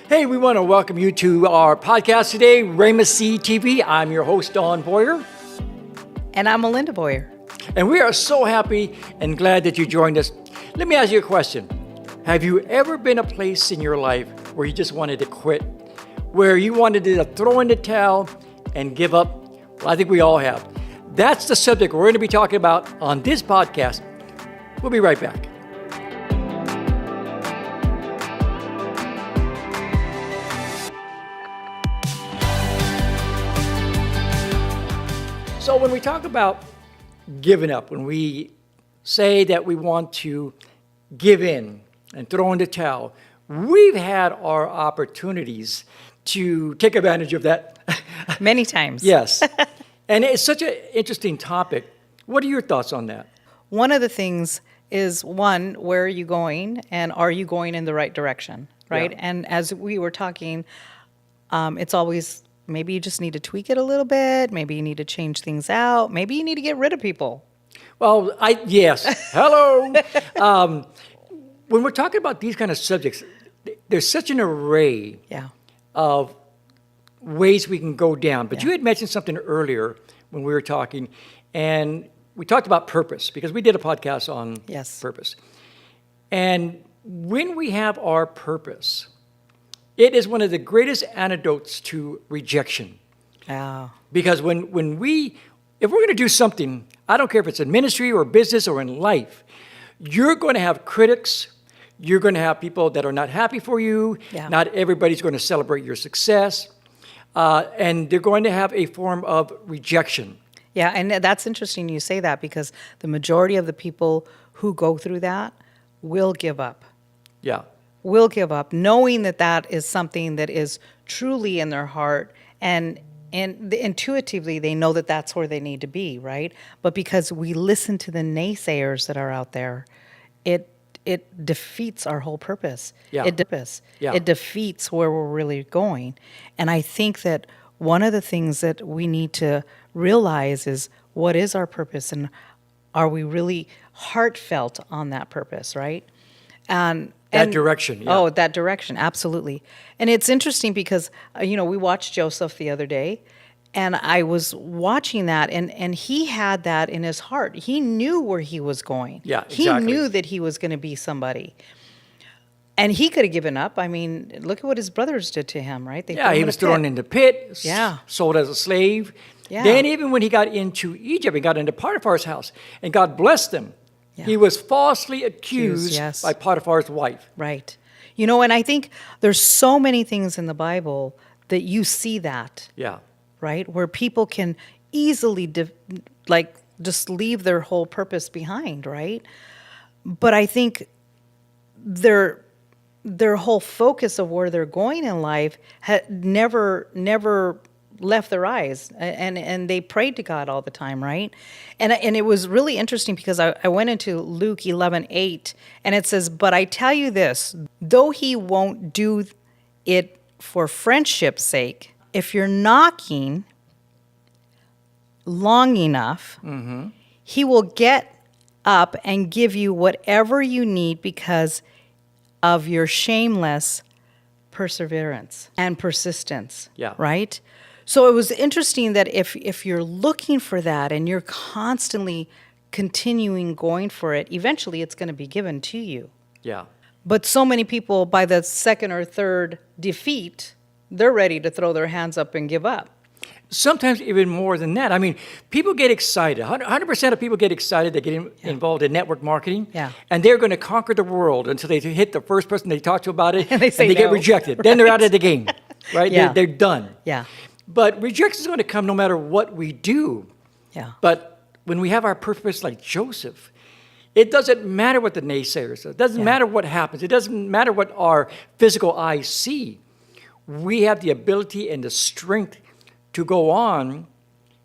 Hey, we want to welcome you to our podcast today, Rhema Seed TV. I'm your host, Don Boyer. And I'm Melinda Boyer. And we are so happy and glad that you joined us. Let me ask you a question. Have you ever been a place in your life where you just wanted to quit? Where you wanted to throw in the towel and give up? Well, I think we all have. That's the subject we're going to be talking about on this podcast. We'll be right back. So when we talk about giving up, when we say that we want to give in and throw in the towel, we've had our opportunities to take advantage of that. Many times. Yes. And it's such an interesting topic. What are your thoughts on that? One of the things is, one, where are you going, and are you going in the right direction, right? Yeah. And as we were talking, it's always, maybe you just need to tweak it a little bit. Maybe you need to change things out. Maybe you need to get rid of people. Well, yes. Hello. When we're talking about these kind of subjects, there's such an array of ways we can go down. But you had mentioned something earlier when we were talking, and we talked about purpose, because we did a podcast on purpose. And when we have our purpose, it is one of the greatest antidotes to rejection. Oh. Because if we're going to do something, I don't care if it's in ministry or business or in life, you're going to have critics. You're going to have people that are not happy for you. Yeah. Not everybody's going to celebrate your success. And they're going to have a form of rejection. Yeah, and that's interesting you say that, because the majority of the people who go through that will give up. Yeah. Will give up, knowing that that is something that is truly in their heart, and intuitively they know that that's where they need to be, right? But because we listen to the naysayers that are out there, it defeats our whole purpose. Yeah. It defeats where we're really going. And I think that one of the things that we need to realize is, what is our purpose, and are we really heartfelt on that purpose, right? That direction, yeah. Oh, that direction, absolutely. And it's interesting because, we watched Joseph the other day, and I was watching that, and he had that in his heart. He knew where he was going. Yeah, exactly. He knew that he was going to be somebody. And he could have given up. I mean, look at what his brothers did to him, right? He was thrown in the pit, sold as a slave. Yeah. Then even when he got into Egypt, he got into Potiphar's house, and God blessed him. Yeah. He was falsely accused by Potiphar's wife. Right. And I think there's so many things in the Bible that you see that. Yeah. Right? Where people can easily just leave their whole purpose behind, right? But I think their whole focus of where they're going in life had never left their eyes, and they prayed to God all the time, right? And it was really interesting, because I went into Luke 11:8, and it says, "But I tell you this, though he won't do it for friendship's sake, if you're knocking long enough, he will get up and give you whatever you need because of your shameless perseverance and persistence." Yeah. Right? So it was interesting that if you're looking for that and you're constantly continuing going for it, eventually it's going to be given to you. Yeah. But so many people, by the second or third defeat, they're ready to throw their hands up and give up. Sometimes even more than that. I mean, people get excited. 100% of people get excited. They get involved in network marketing. Yeah. And they're going to conquer the world until they hit the first person they talk to about it, and they get rejected. Right. Then they're out of the game, right? Yeah. They're done. Yeah. But rejection is going to come no matter what we do. Yeah. But when we have our purpose like Joseph, it doesn't matter what the naysayers say. It doesn't matter what happens. It doesn't matter what our physical eyes see. We have the ability and the strength to go on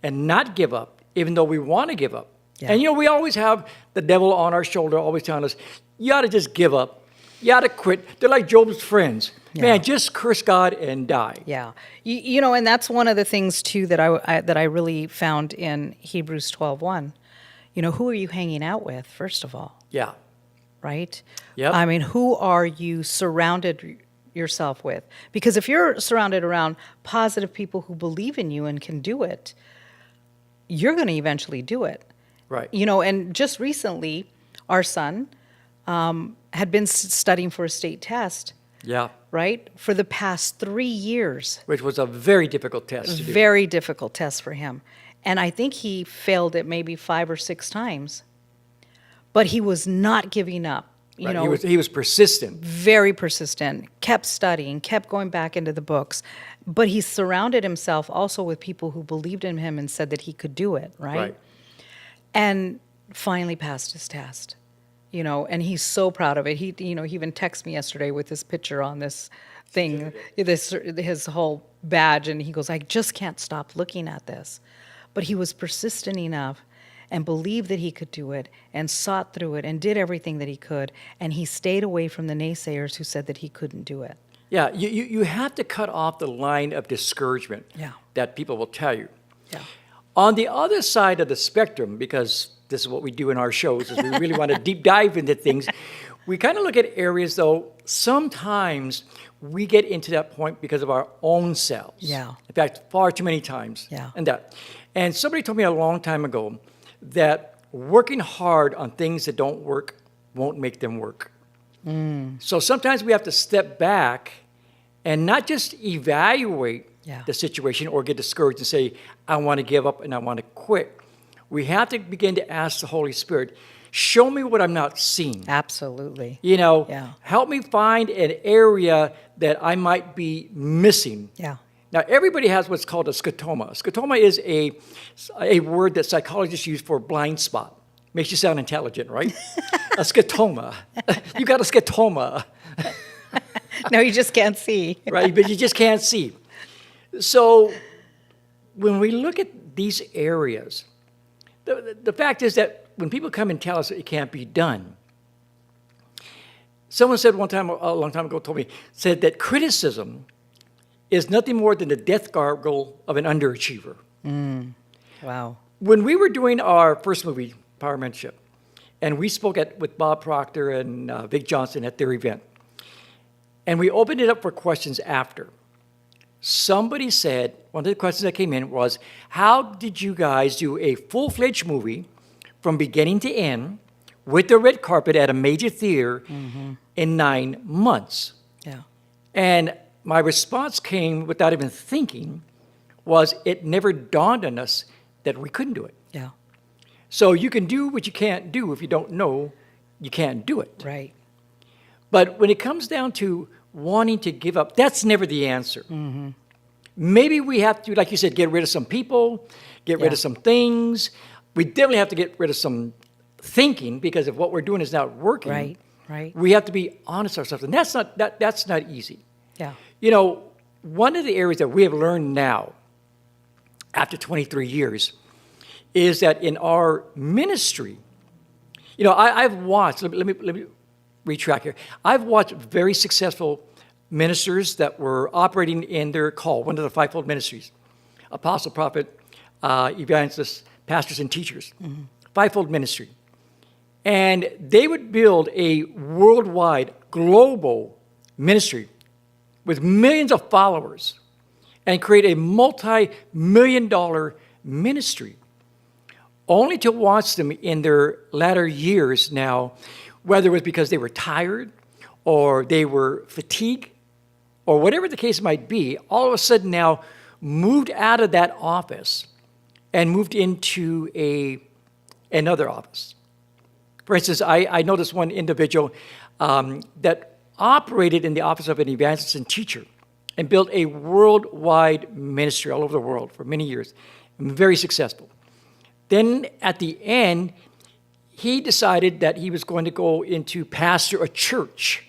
and not give up, even though we want to give up. Yeah. And, we always have the devil on our shoulder, always telling us, you ought to just give up. You ought to quit. They're like Job's friends. Yeah. Man, just curse God and die. Yeah. And that's one of the things, too, that I really found in Hebrews 12:1. Who are you hanging out with, first of all? Yeah. Right? Yep. I mean, who are you surrounded yourself with. Because if you're surrounded around positive people who believe in you and can do it, you're going to eventually do it. Right. You know, and just recently, our son had been studying for a state test. Yeah. Right? For the past 3 years. Which was a very difficult test to do. Very difficult test for him. And I think he failed it maybe 5 or 6 times. But he was not giving up. You Right. know, He was persistent. very persistent, kept studying, kept going back into the books. But he surrounded himself also with people who believed in him and said that he could do it, right? Right. And finally passed his test. You know, and he's so proud of it. He even texted me yesterday with this picture on this thing, his whole badge, and he goes, "I just can't stop looking at this." But he was persistent enough and believed that he could do it and sought through it and did everything that he could, and he stayed away from the naysayers who said that he couldn't do it. Yeah, you have to cut off the line of discouragement that people will tell you. Yeah. On the other side of the spectrum, because this is what we do in our shows, is we really want to deep dive into things. We kind of look at areas, though, sometimes we get into that point because of our own selves. Yeah. In fact, far too many times. Yeah. And somebody told me a long time ago that working hard on things that don't work won't make them work. So sometimes we have to step back and not just evaluate the situation or get discouraged and say, I want to give up and I want to quit. We have to begin to ask the Holy Spirit, show me what I'm not seeing. Absolutely. You know, Yeah. help me find an area that I might be missing. Yeah. Now, everybody has what's called a scotoma. Scotoma is a word that psychologists use for blind spot. Makes you sound intelligent, right? A scotoma. You got a scotoma. No, you just can't see. Right, but you just can't see. So when we look at these areas, the fact is that when people come and tell us that it can't be done, someone said one time, a long time ago, said that criticism is nothing more than the death gargle of an underachiever. Wow. When we were doing our first movie, Power Mentorship, and we spoke with Bob Proctor and Vic Johnson at their event, and we opened it up for questions after. Somebody said, one of the questions that came in was, how did you guys do a full-fledged movie from beginning to end with the red carpet at a major theater in 9 months? Yeah. And my response came without even thinking was, it never dawned on us that we couldn't do it. Yeah. So you can do what you can't do if you don't know you can't do it. Right. But when it comes down to wanting to give up, that's never the answer. Maybe we have to, like you said, get rid of some people, get rid of some things. We definitely have to get rid of some thinking, because if what we're doing is not working, Right. Right. we have to be honest with ourselves. And that's not easy. Yeah. You know, one of the areas that we have learned now, after 23 years, is that in our ministry, you know, I've watched, let me retract here. I've watched very successful ministers that were operating in their call, one of the fivefold ministries, apostle, prophet, evangelists, pastors, and teachers, fivefold ministry. And they would build a worldwide, global ministry with millions of followers and create a multi-million-dollar ministry, only to watch them in their latter years now, whether it was because they were tired or they were fatigued or whatever the case might be, all of a sudden now moved out of that office and moved into another office. For instance, I know this one individual that operated in the office of an evangelist and teacher and built a worldwide ministry all over the world for many years, and very successful. Then at the end, he decided that he was going to go into pastor a church.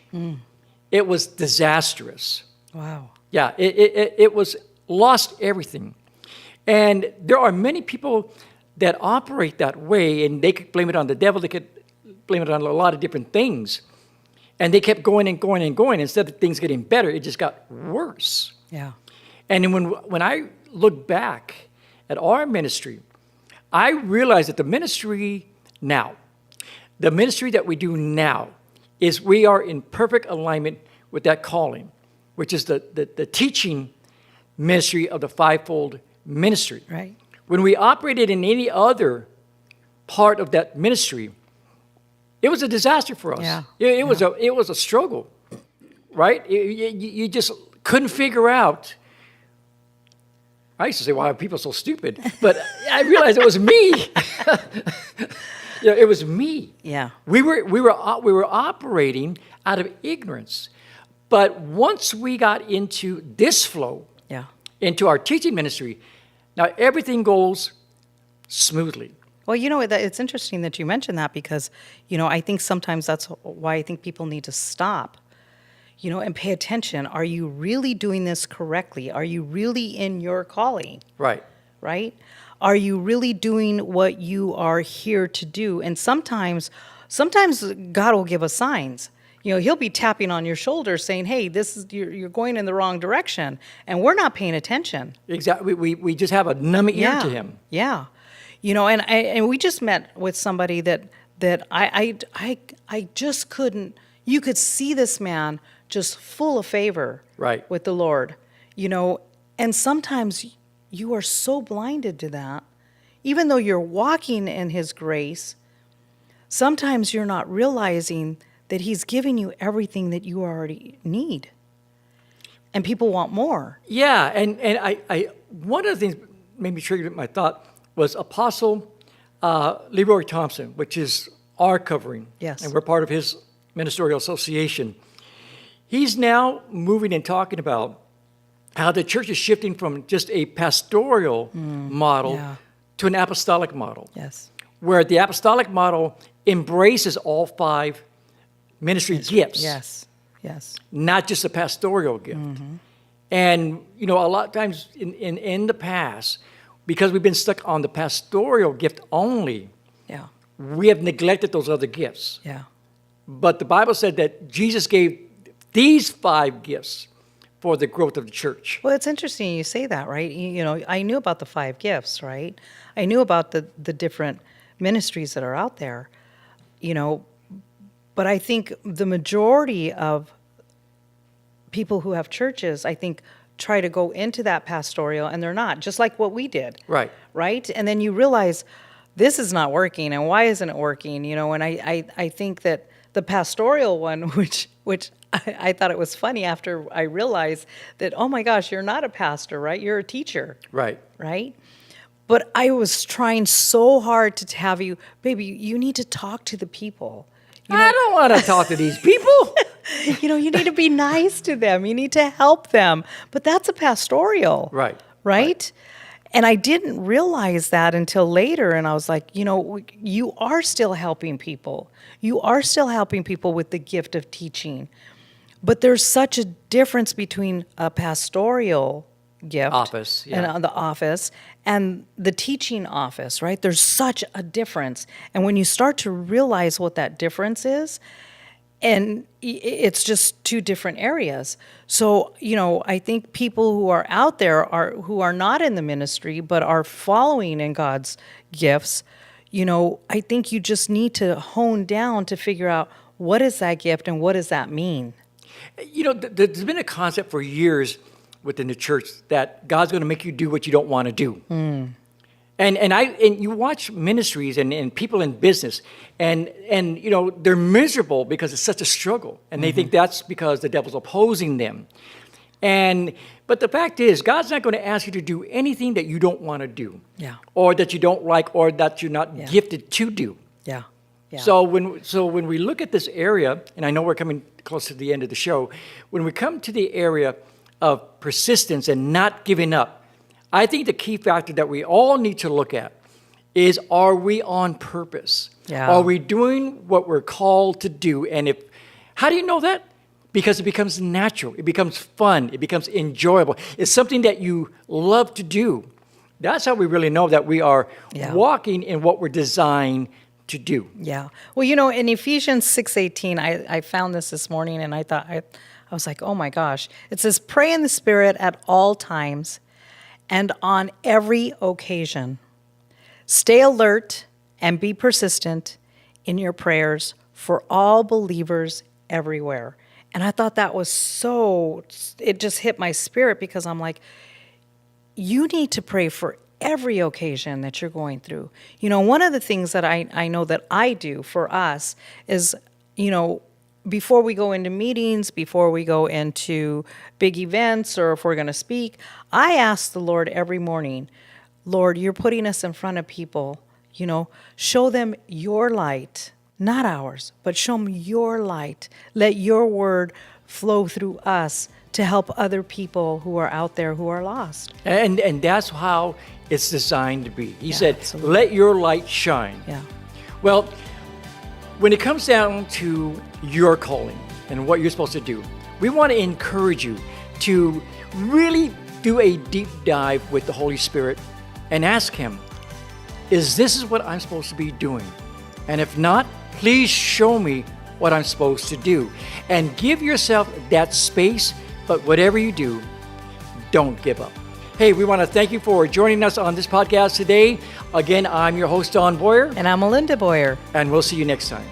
It was disastrous. Wow. Yeah, it was lost everything. And there are many people that operate that way, and they could blame it on the devil, they could blame it on a lot of different things. And they kept going and going and going. Instead of things getting better, it just got worse. Yeah. And then when I look back at our ministry, I realized that the ministry that we do now, is we are in perfect alignment with that calling. which is the teaching ministry of the fivefold ministry. Right. When we operated in any other part of that ministry, it was a disaster for us. Yeah. It was a struggle, right? You just couldn't figure out. I used to say, "Why are people so stupid?" But I realized it was me. It was me. Yeah. We were operating out of ignorance. But once we got into this flow, Yeah. into our teaching ministry, now everything goes smoothly. Well, it's interesting that you mentioned that because, I think sometimes that's why I think people need to stop, and pay attention. Are you really doing this correctly? Are you really in your calling? Right. Right? Are you really doing what you are here to do? And sometimes God will give us signs. He'll be tapping on your shoulder saying, "Hey, you're going in the wrong direction," and we're not paying attention. Exactly. We just have a numb ear to him. Yeah. And we just met with somebody that I just couldn't. You could see this man just full of favor, Right. with the Lord, and sometimes you are so blinded to that, even though you're walking in His grace. Sometimes you're not realizing that He's giving you everything that you already need, and people want more. Yeah, and I one of the things made me trigger my thought was Apostle Leroy Thompson, which is our covering. Yes. And we're part of his ministerial association. He's now moving and talking about how the church is shifting from just a pastoral model yeah. to an apostolic model. Yes. Where the apostolic model embraces all five ministry gifts. Yes. Yes. Not just a pastoral gift. And, a lot of times in the past, because we've been stuck on the pastoral gift only, Yeah. we have neglected those other gifts. Yeah. But the Bible said that Jesus gave these five gifts for the growth of the church. Well, it's interesting you say that, right? I knew about the 5 gifts, right? I knew about the different ministries that are out there, but I think the majority of people who have churches, I think, try to go into that pastoral, and they're not, just like what we did. Right. Right? And then you realize this is not working, and why isn't it working? And I think that the pastoral one, which I thought it was funny after I realized that, oh my gosh, you're not a pastor, right? You're a teacher. Right. Right? But I was trying so hard to have you, baby, you need to talk to the people. I don't want to talk to these people. You need to be nice to them. You need to help them. But that's a pastoral. Right. Right? And I didn't realize that until later. And I was like, you are still helping people. You are still helping people with the gift of teaching. But there's such a difference between a pastoral gift Office, yeah. and the office and the teaching office, right? There's such a difference. And when you start to realize what that difference is, and it's just 2 different areas. So, I think people who are out there who are not in the ministry but are following in God's gifts, I think you just need to hone down to figure out what is that gift and what does that mean. There's been a concept for years within the church that God's going to make you do what you don't want to do. And you watch ministries and people in business, and they're miserable because it's such a struggle, and they think that's because the devil's opposing them. But the fact is, God's not going to ask you to do anything that you don't want to do, Yeah. or that you don't like, or that you're not gifted to do. Yeah. Yeah. So when we look at this area, and I know we're coming close to the end of the show, when we come to the area of persistence and not giving up, I think the key factor that we all need to look at is, are we on purpose? Yeah. Are we doing what we're called to do? And how do you know that? Because it becomes natural, it becomes fun, it becomes enjoyable. It's something that you love to do. That's how we really know that we are walking in what we're designed to do. Yeah. Well, in Ephesians 6:18, I found this morning, and I thought, I was like, oh my gosh. It says, pray in the Spirit at all times and on every occasion. Stay alert and be persistent in your prayers for all believers everywhere. And I thought that was it just hit my spirit, because I'm like, you need to pray for every occasion that you're going through. One of the things that I know that I do for us is, before we go into meetings, before we go into big events, or if we're going to speak, I ask the Lord every morning, Lord, you're putting us in front of people, show them your light, not ours, but show them your light. Let your word flow through us to help other people who are out there who are lost. And that's how it's designed to be. He said, absolutely. Let your light shine. Yeah. Well, when it comes down to your calling and what you're supposed to do, we want to encourage you to really do a deep dive with the Holy Spirit and ask Him, is this what I'm supposed to be doing? And if not, please show me what I'm supposed to do. And give yourself that space, but whatever you do, don't give up. Hey, we want to thank you for joining us on this podcast today. Again, I'm your host, Don Boyer. And I'm Melinda Boyer. And we'll see you next time.